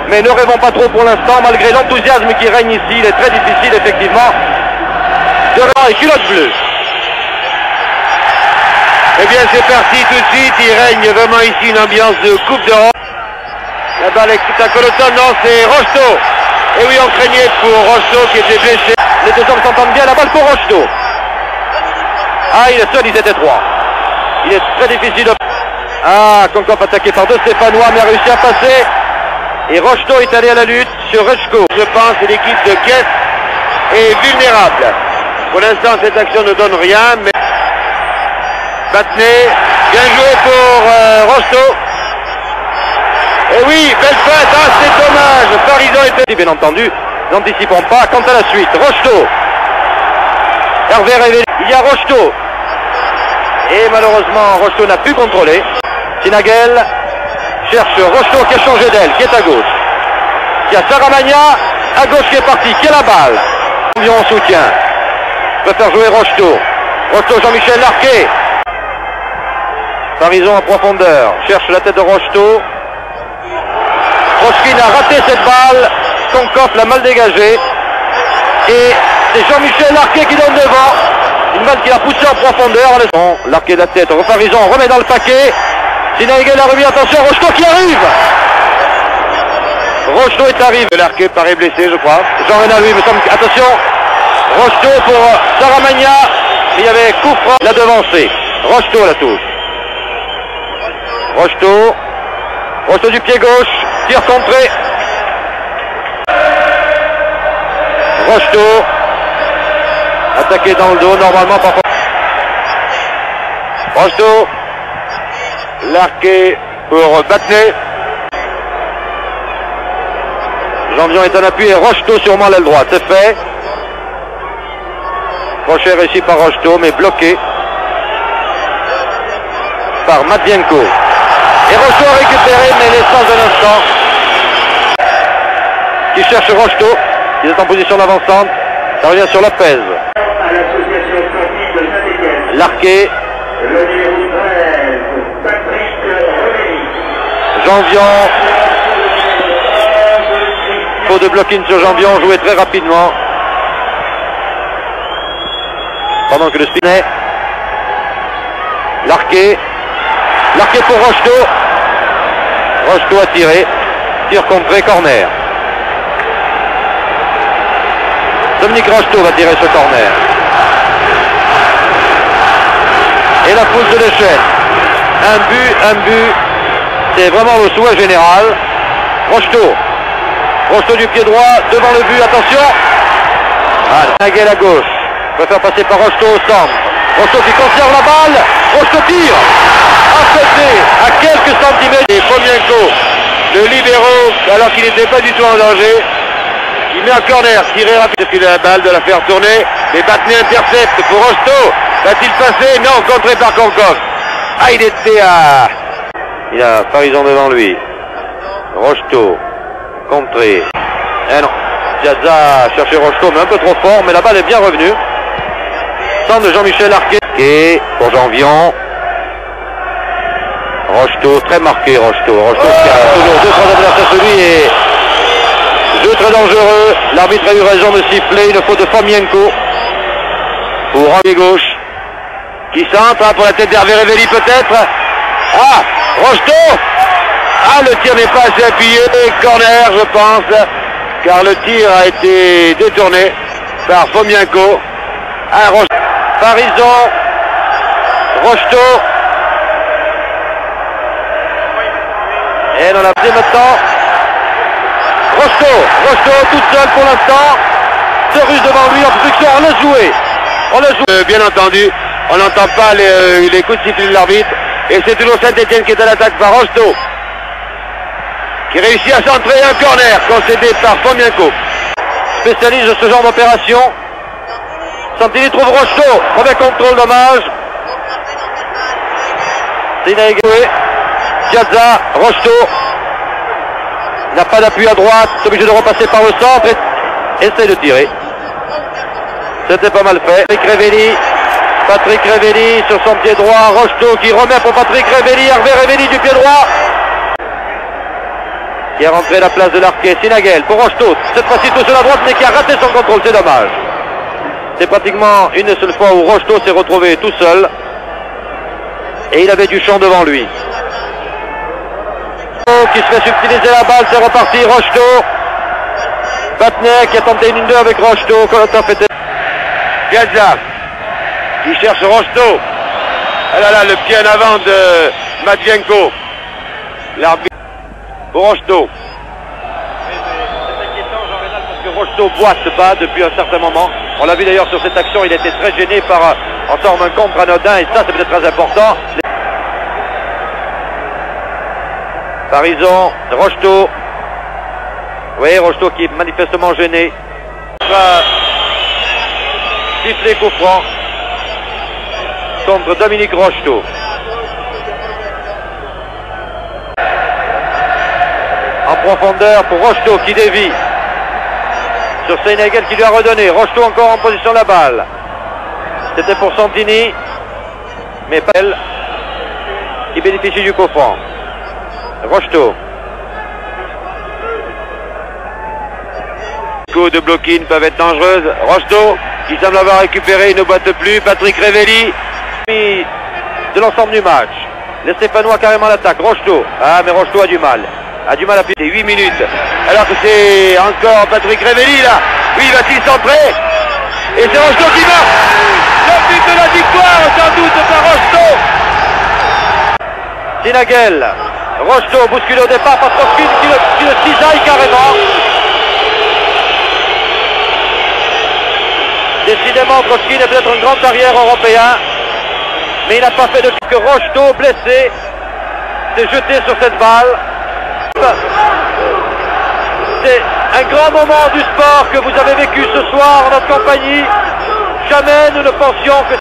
Mais ne rêvons pas trop pour l'instant, malgré l'enthousiasme qui règne ici. Il est très difficile, effectivement, de rendre et culotte bleue. Eh bien, c'est parti tout de suite. Il règne vraiment ici une ambiance de Coupe d'Europe. La balle est à Coloton. Non, c'est Rocheteau. Et oui, on craignait pour Rocheteau qui était blessé. Les deux hommes s'entendent bien. La balle pour Rocheteau. Ah, il est seul, ils étaient trois. Il est très difficile de... Ah, Konkov attaqué par deux Stéphanois, mais a réussi à passer. Et Rocheteau est allé à la lutte sur Rechko. Je pense que l'équipe de Kess est vulnérable. Pour l'instant, cette action ne donne rien, mais... Battenet, bien joué pour Rocheteau. Et oui, belle fête, ah c'est dommage, Parisot était... Bien entendu, n'anticipons pas. Quant à la suite, Rocheteau. Hervé révélé, il y a Rocheteau. Et malheureusement, Rocheteau n'a pu contrôler. Sinagel cherche Rocheteau qui a changé d'aile, qui est à gauche. Il y a Saramagna, à gauche qui est parti, qui a la balle. En soutien. Préfère jouer Rocheteau. Rocheteau, Jean-Michel Larquet. Parisot en profondeur, cherche la tête de Rocheteau. Rochkin a raté cette balle, Konkov l'a mal dégagée. Et c'est Jean-Michel Larquet qui donne devant. Une balle qui a poussé en profondeur. Larquet de la tête, Parisot remet dans le paquet. Sinagel a remis, attention, Rocheteau qui arrive. Rocheteau est arrivé. Larquet paraît blessé, je crois. Jean-Renal, lui, me semble. Attention, Rocheteau pour Saramagna. Il y avait coup franc, la devancée. Rocheteau à la touche. Rocheteau du pied gauche, tir contré. Rocheteau, attaqué dans le dos, normalement par... Rocheteau, Larquet pour Battenet. Janvion est en appui et Rocheteau sûrement à l'aile droite, c'est fait. Crochet réussi par Rocheteau, mais bloqué par Matvienko. Et Rocheteau a récupéré, mais l'espace d'un instant. Qui cherche Rocheteau. Il est en position d'avancante. Ça revient sur Lopez. Larquet. Janvion. Faute de blocking sur Janvion, joué très rapidement. Pendant que le spinet. Larquet. Larquet pour Rocheteau. Rocheteau a tiré. Tir contré, corner. Dominique Rocheteau va tirer ce corner. Et la pousse de l'échelle. Un but. C'est vraiment le souhait général. Rocheteau. Rocheteau du pied droit, devant le but, attention. Nagel à gauche. Préfère passer par Rocheteau au centre. Rocheteau qui conserve la balle. Rocheteau tire. À côté, à quelques centimètres. Et Fomienko, le libéraux, alors qu'il n'était pas du tout en danger. Il met un corner, tiré rapide, il a la balle de la faire tourner. Mais Battenet intercepte pour Rocheteau. Va-t-il passer? Non, contré par Konkov. Ah, il était à... Il a Parisot devant lui. Rocheteau. Contré. Eh non. Piazza a cherché Rocheteau, mais un peu trop fort, mais la balle est bien revenue. Centre de Jean-Michel Larquet. Et pour Janvion. Rocheteau, très marqué Rocheteau. Rocheteau qui a toujours 2-3 adversaires sur lui et jeu très dangereux. L'arbitre a eu raison de siffler une faute de Fomienko. Pour pied gauche. Qui centre pour la tête d'Hervé Révéli peut-être. Ah, Rocheteau. Ah, le tir n'est pas assez appuyé. Corner, je pense. Car le tir a été détourné par Fomienko. Ah, Parisot. Rocheteau. Et on a pris maintenant Rocheteau toute seule pour l'instant. Se ruse devant lui en production, on l'a joué. Bien entendu, on n'entend pas les coups de sifflet de l'arbitre. Et c'est toujours Saint-Etienne qui est à l'attaque par Rocheteau. Qui réussit à centrer un corner concédé par Fomienko. Spécialiste de ce genre d'opération. Santini trouve Rocheteau. Mauvais contrôle, dommage. Sinagel. Piazza, Rocheteau. Il n'a pas d'appui à droite, est obligé de repasser par le centre et essaye de tirer. C'était pas mal fait. Patrick Révéli sur son pied droit. Rocheteau qui remet pour Patrick Révéli. Hervé Révéli du pied droit. qui est rentré à la place de l'arquet. Sinagel pour Rocheteau. Cette fois-ci tout sur la droite, mais qui a raté son contrôle. C'est dommage. C'est pratiquement une seule fois où Rocheteau s'est retrouvé tout seul. Et il avait du champ devant lui. Qui se fait subtiliser la balle, c'est reparti. Rocheteau. Batner qui a tenté une 1-2 avec Rocheteau. Piazza qui cherche Rocheteau. Ah là là, le pied en avant de Matvienko. L'arbitre pour Rocheteau. C'est inquiétant, Jean-Rénal, parce que Rocheteau boite bas depuis un certain moment. On l'a vu d'ailleurs sur cette action, il était très gêné par en forme un contre anodin, et ça c'est peut-être très important. Parisson, Rocheteau. Oui, Rocheteau qui est manifestement gêné. Sifflet coup franc contre Dominique Rocheteau. En profondeur pour Rocheteau qui dévie sur Sinagel qui lui a redonné. Rocheteau encore en position de la balle. C'était pour Santini, mais pas elle qui bénéficie du coup franc. Rocheteau. Coups de block-in peuvent être dangereuses. Rocheteau qui semble avoir récupéré, il ne boite plus. Patrick Révelli. De l'ensemble du match. Les Stéphanois carrément l'attaque. Rocheteau. Ah, mais Rocheteau a du mal. A du mal à piquer. 8 minutes. Alors que c'est encore Patrick Révelli là. Oui, va-t-il centrer? Et c'est Rocheteau qui marque. Le but de la victoire, sans doute par Rocheteau. Sinagel. Rocheteau bousculé au départ par Trotkin qui le cisaille carrément. Décidément, Trotkin est peut-être un grand arrière européen, mais il n'a pas fait de que Rocheteau, blessé, s'est jeté sur cette balle. C'est un grand moment du sport que vous avez vécu ce soir en notre compagnie. Jamais nous ne pensions que